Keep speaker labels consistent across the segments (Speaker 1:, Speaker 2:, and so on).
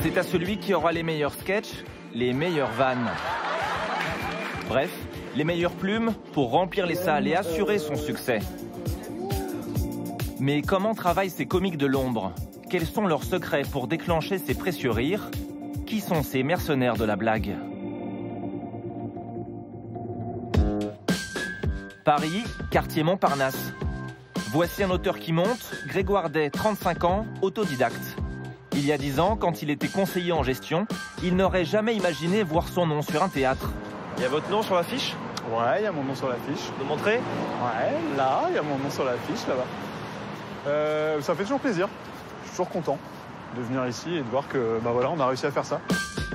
Speaker 1: C'est à celui qui aura les meilleurs sketchs, les meilleures vannes. Bref, les meilleures plumes pour remplir les salles et assurer son succès. Mais comment travaillent ces comiques de l'ombre? Quels sont leurs secrets pour déclencher ces précieux rires? Qui sont ces mercenaires de la blague? Paris, quartier Montparnasse. Voici un auteur qui monte, Grégoire Day, 35 ans, autodidacte. Il y a 10 ans, quand il était conseiller en gestion, il n'aurait jamais imaginé voir son nom sur un théâtre.
Speaker 2: Il y a votre nom sur l'affiche?
Speaker 3: Ouais, il y a mon nom sur l'affiche.
Speaker 2: Vous me montrez?
Speaker 3: Ouais, là, il y a mon nom sur l'affiche, là-bas. Ça fait toujours plaisir. Je suis toujours content de venir ici et de voir que, bah voilà, on a réussi à faire ça.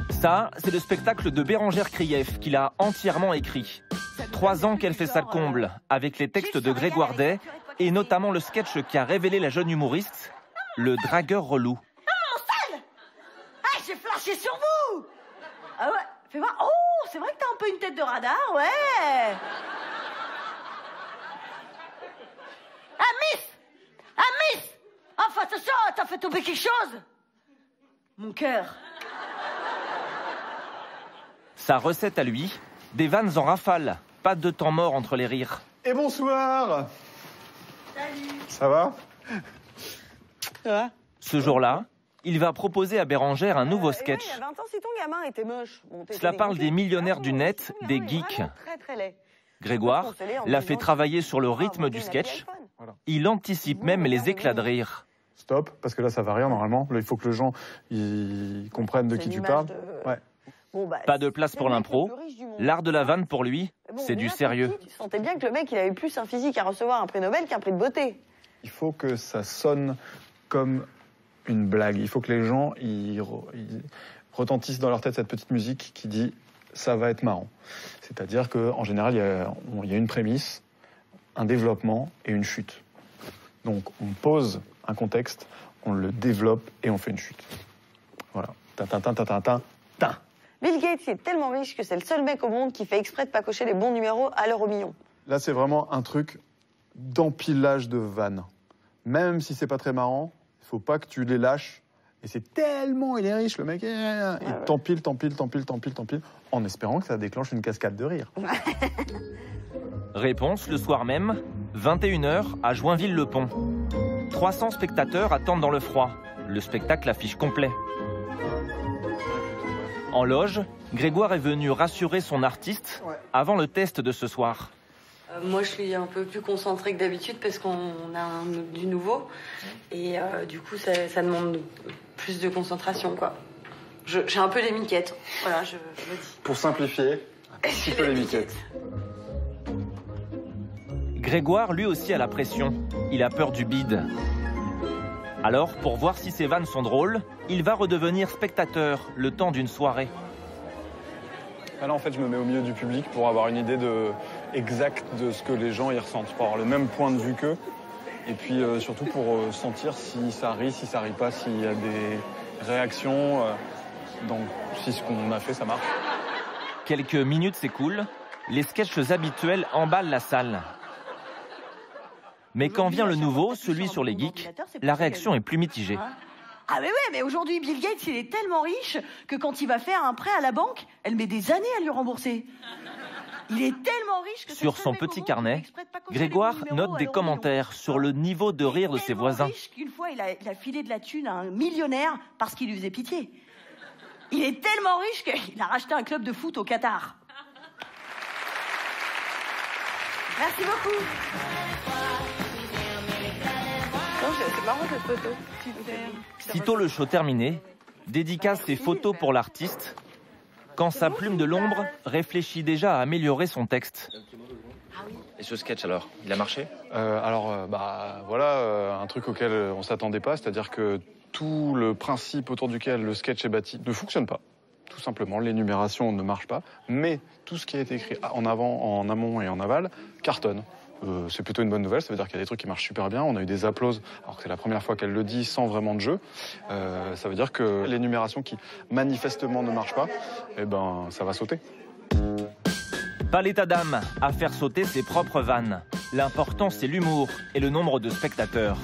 Speaker 1: Ça, c'est le spectacle de Bérengère Krief qu'il a entièrement écrit. 3 ans qu'elle fait ça le comble, avec les textes de Grégoire Day, et notamment le sketch qui a révélé la jeune humoriste, le dragueur relou.
Speaker 4: J'ai flashé sur vous. Ah ouais, fais voir. Oh, c'est vrai que t'as un peu une tête de radar, ouais. Ah, Miss enfin, c'est ça, t'as fait tomber quelque chose. Mon cœur.
Speaker 1: Sa recette à lui, des vannes en rafale, pas de temps mort entre les rires.
Speaker 3: Et bonsoir.
Speaker 4: Salut.
Speaker 3: Ça va?
Speaker 4: Ça va?
Speaker 1: Ce jour-là, il va proposer à Bérengère un nouveau sketch.
Speaker 5: Il y a 20 ans, si ton gamin était moche. Bon,
Speaker 1: Cela parle des millionnaires du net, des geeks.
Speaker 5: Très laid.
Speaker 1: Grégoire l'a fait travailler sur le rythme du sketch. Il anticipe même les éclats de rire.
Speaker 3: Stop, parce que là, ça va rien normalement. Là, il faut que les gens ils comprennent de qui tu parles. Ouais.
Speaker 5: Bon, bah,
Speaker 1: Pas de place pour l'impro. L'art de la vanne, pour lui, c'est du sérieux.
Speaker 5: Tu sentais bien que le mec, il avait plus un physique à recevoir un prix Nobel qu'un prix de beauté.
Speaker 3: Il faut que ça sonne comme une blague. Il faut que les gens ils retentissent dans leur tête cette petite musique qui dit ça va être marrant. C'est-à-dire qu'en général, il y a une prémisse, un développement et une chute. Donc on pose un contexte, on le développe et on fait une chute. Voilà.
Speaker 5: Bill Gates est tellement riche que c'est le seul mec au monde qui fait exprès de pas cocher les bons numéros à l'euro million.
Speaker 3: Là, c'est vraiment un truc d'empilage de vannes. Même si c'est pas très marrant, il faut pas que tu les lâches. Et c'est tellement il est riche, le mec. Il t'empile, en espérant que ça déclenche une cascade de rire.
Speaker 1: Réponse le soir même, 21h à Joinville-le-Pont. 300 spectateurs attendent dans le froid. Le spectacle affiche complet. En loge, Grégoire est venu rassurer son artiste avant le test de ce soir.
Speaker 6: Moi, je suis un peu plus concentrée que d'habitude parce qu'on a du nouveau. Et du coup, ça demande plus de concentration, quoi. J'ai un peu les miquettes. Voilà, je le dis.
Speaker 3: Pour simplifier, un petit peu les miquettes.
Speaker 1: Grégoire, lui aussi, a la pression. Il a peur du bide. Alors, pour voir si ses vannes sont drôles, il va redevenir spectateur le temps d'une soirée.
Speaker 3: Là, en fait, je me mets au milieu du public pour avoir une idée exacte de ce que les gens y ressentent, pour avoir le même point de vue qu'eux. Et puis surtout pour sentir si ça rit pas, s'il y a des réactions. Donc, si ce qu'on a fait, ça marche.
Speaker 1: Quelques minutes s'écoulent, les sketchs habituels emballent la salle. Mais quand vient le nouveau, celui sur les geeks, la réaction est plus mitigée.
Speaker 4: Ah mais ouais, mais aujourd'hui, Bill Gates, il est tellement riche que quand il va faire un prêt à la banque, elle met des années à lui rembourser. Il est tellement riche que...
Speaker 1: Sur son petit carnet, Grégoire note des commentaires sur le niveau de rire de ses voisins.
Speaker 4: Une fois, il a filé de la thune à un millionnaire parce qu'il lui faisait pitié. Il est tellement riche qu'il a racheté un club de foot au Qatar. Merci beaucoup.
Speaker 5: C'est marrant cette photo.
Speaker 1: Sitôt le show terminé, dédicace ses photos pour l'artiste, quand sa plume de l'ombre réfléchit déjà à améliorer son texte.
Speaker 2: Et ce sketch alors, il a marché?
Speaker 3: Voilà un truc auquel on s'attendait pas, c'est-à-dire que tout le principe autour duquel le sketch est bâti ne fonctionne pas. Tout simplement, l'énumération ne marche pas, mais tout ce qui a été écrit en amont et en aval cartonne. C'est plutôt une bonne nouvelle, ça veut dire qu'il y a des trucs qui marchent super bien. On a eu des applauses, alors que c'est la première fois qu'elle le dit sans vraiment de jeu. Ça veut dire que l'énumération qui manifestement ne marche pas, ça va sauter.
Speaker 1: Pas l'état d'âme à faire sauter ses propres vannes. L'important, c'est l'humour et le nombre de spectateurs.